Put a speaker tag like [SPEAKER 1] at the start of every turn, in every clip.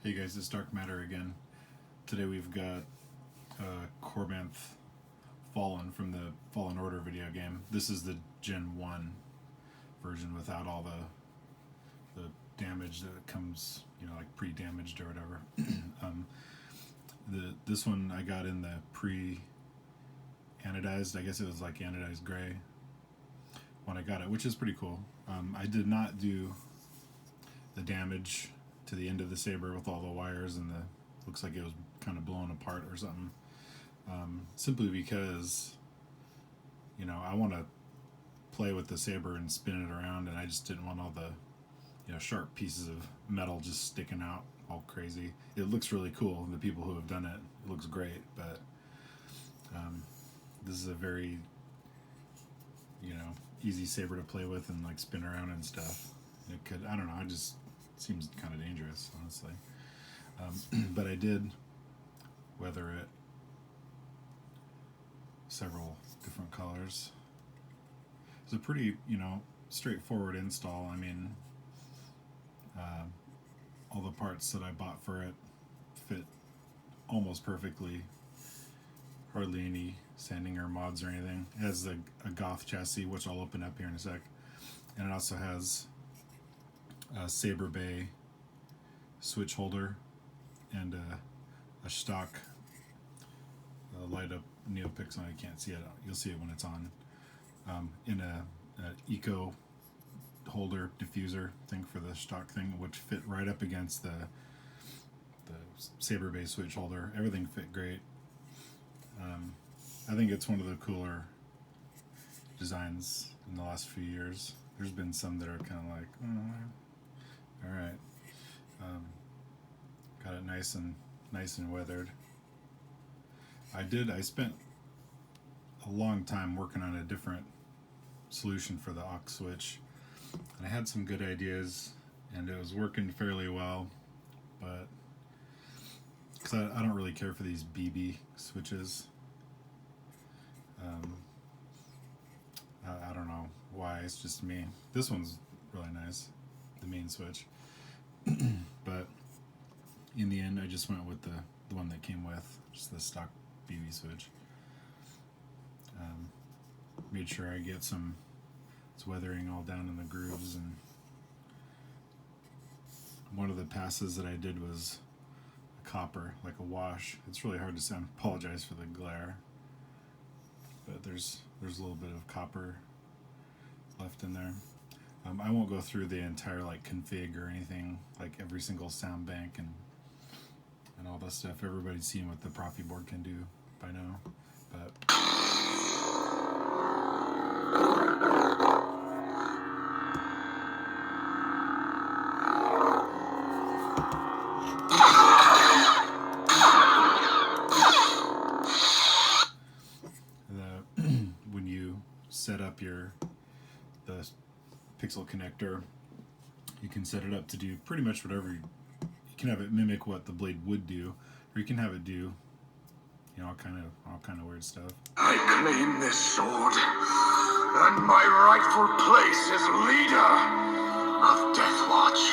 [SPEAKER 1] Hey guys, it's Dark Matter again. Today we've got Korbanth Fallen from the Fallen Order video game. This is the Gen 1 version without all the damage that comes, like pre-damaged or whatever. This one I got in the pre-anodized, I guess it was like anodized gray when I got it, which is pretty cool. I did not do the damage to the end of the saber with all the wires and looks like it was kind of blown apart or something, simply because I want to play with the saber and spin it around, and I just didn't want all the sharp pieces of metal just sticking out all crazy. It looks really cool. The people who have done it looks great, but this is a very easy saber to play with and like spin around and stuff. It could, I don't know, it just seems kind of dangerous, honestly. But I did weather it several different colors. It's a pretty, straightforward install. I mean, all the parts that I bought for it fit almost perfectly. Hardly any sanding or mods or anything. It has a goth chassis, which I'll open up here in a sec. And it also has a Saber Bay switch holder and a Shtok light up neopixel. I can't see it. You'll see it when it's on. In a eco holder diffuser thing for the Shtok thing, which fit right up against the Saber Bay switch holder. Everything fit great. I think it's one of the cooler designs in the last few years. There's been some that are kind of like, all right. Got it nice and weathered. I spent a long time working on a different solution for the aux switch, and I had some good ideas, and it was working fairly well, but because I don't really care for these BB switches. I don't know why, it's just me. This one's really nice, the main switch. But in the end, I just went with the one that came with, just the stock BB switch. Made sure I get it's weathering all down in the grooves, and one of the passes that I did was a copper, like a wash. It's really hard to say. I apologize for the glare, but there's a little bit of copper left in there. I won't go through the entire config or anything, like every single sound bank and all that stuff. Everybody's seen what the Proffie board can do by now, but when you set up the pixel connector, you can set it up to do pretty much whatever. You can have it mimic what the blade would do, or you can have it do all kind of weird stuff.
[SPEAKER 2] I claim this sword, and my rightful place as leader of Deathwatch.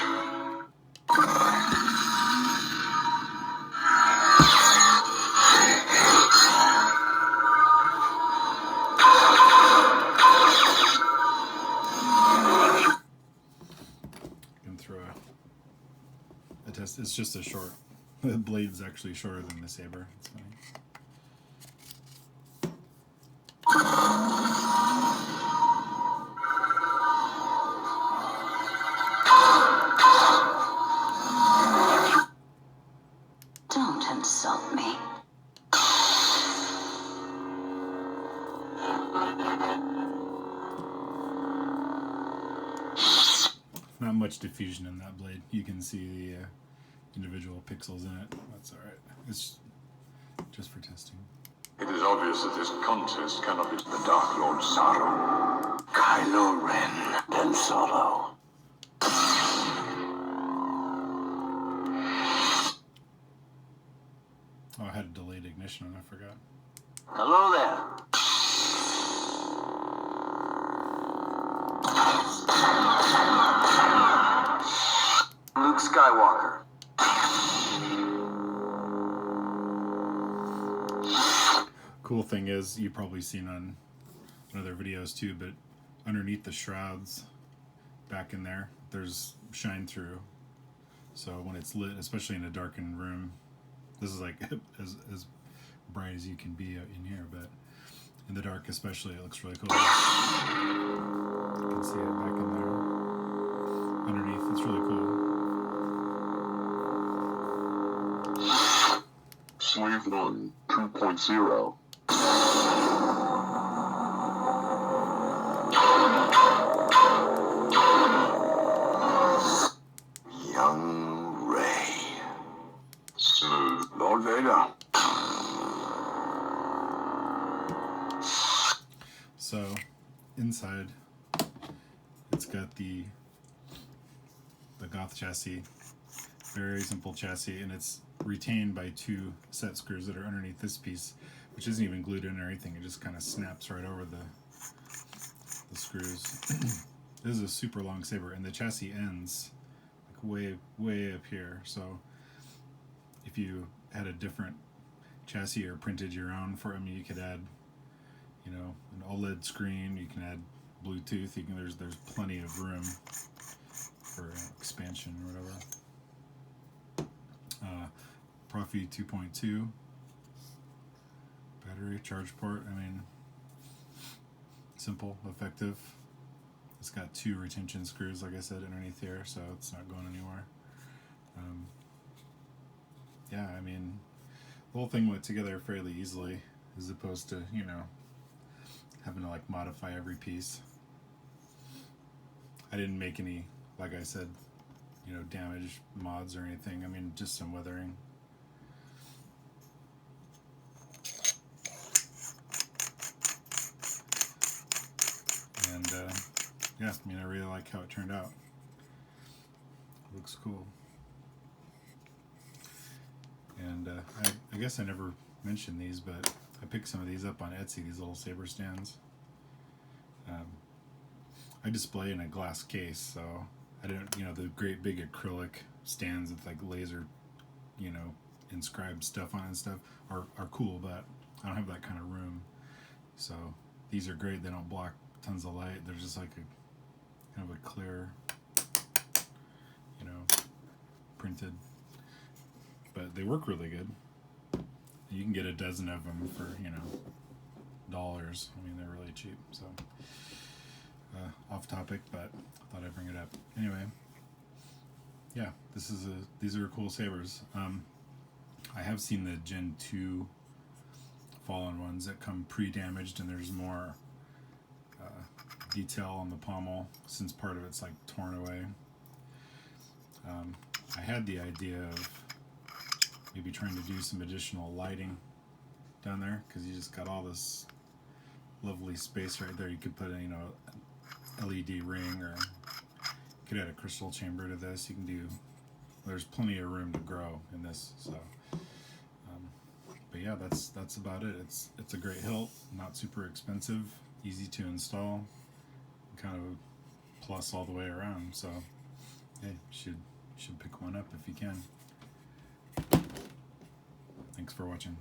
[SPEAKER 1] It's just a short. The blade's actually shorter than the saber. It's funny.
[SPEAKER 3] Don't insult me.
[SPEAKER 1] Not much diffusion in that blade. You can see the individual pixels in it. That's alright. It's just for testing.
[SPEAKER 2] It is obvious that this contest cannot be the Dark Lord Sorrow, Kylo Ren, and Solo.
[SPEAKER 1] Oh, I had a delayed ignition and I forgot.
[SPEAKER 3] Hello there. Luke Skywalker.
[SPEAKER 1] cool thing is, you've probably seen on other videos too, but underneath the shrouds back in there, there's shine through. So when it's lit, especially in a darkened room, this is like as bright as you can be out in here, but in the dark especially, it looks really cool. You can see it back in there underneath. It's really cool.
[SPEAKER 2] Slave 1 2.0. Young Ray. Smooth. Lord Vader.
[SPEAKER 1] So inside, it's got the Goth chassis, very simple chassis, and it's retained by 2 set screws that are underneath this piece, which isn't even glued in or anything. It just kind of snaps right over the screws. This is a super long saber, and the chassis ends like way up here. So if you had a different chassis or printed your own for them, you could add, you know, an OLED screen. You can add Bluetooth. You can. There's plenty of room for expansion or whatever. Proffie 2.2 battery charge port. I mean, simple, effective. It's got 2 retention screws, like I said, underneath here, so it's not going anywhere. Yeah, I mean, the whole thing went together fairly easily, as opposed to, you know, having to like modify every piece. I didn't make any, like I said, you know, damage mods or anything. I mean, just some weathering. And yeah, I mean, I really like how it turned out. It looks cool. And I guess I never mentioned these, but I picked some of these up on Etsy, these little saber stands. I display in a glass case, so I don't, you know, the great big acrylic stands with like laser, you know, inscribed stuff on it and stuff are cool, but I don't have that kind of room. So these are great. They don't block tons of light. They're just like a kind of a clear, you know, printed, but they work really good. You can get a dozen of them for, you know, $. I mean, they're really cheap. So off topic, but I thought I'd bring it up anyway. Yeah, these are cool sabers. I have seen the Gen 2 Fallen ones that come pre-damaged, and there's more detail on the pommel since part of it's like torn away. I had the idea of maybe trying to do some additional lighting down there, because you just got all this lovely space right there. You could put a, you know, LED ring, or you could add a crystal chamber to this. You can do, there's plenty of room to grow in this. So but yeah, that's about it. It's a great hilt, not super expensive, easy to install, kind of a plus all the way around. So hey, should pick one up if you can. Thanks for watching.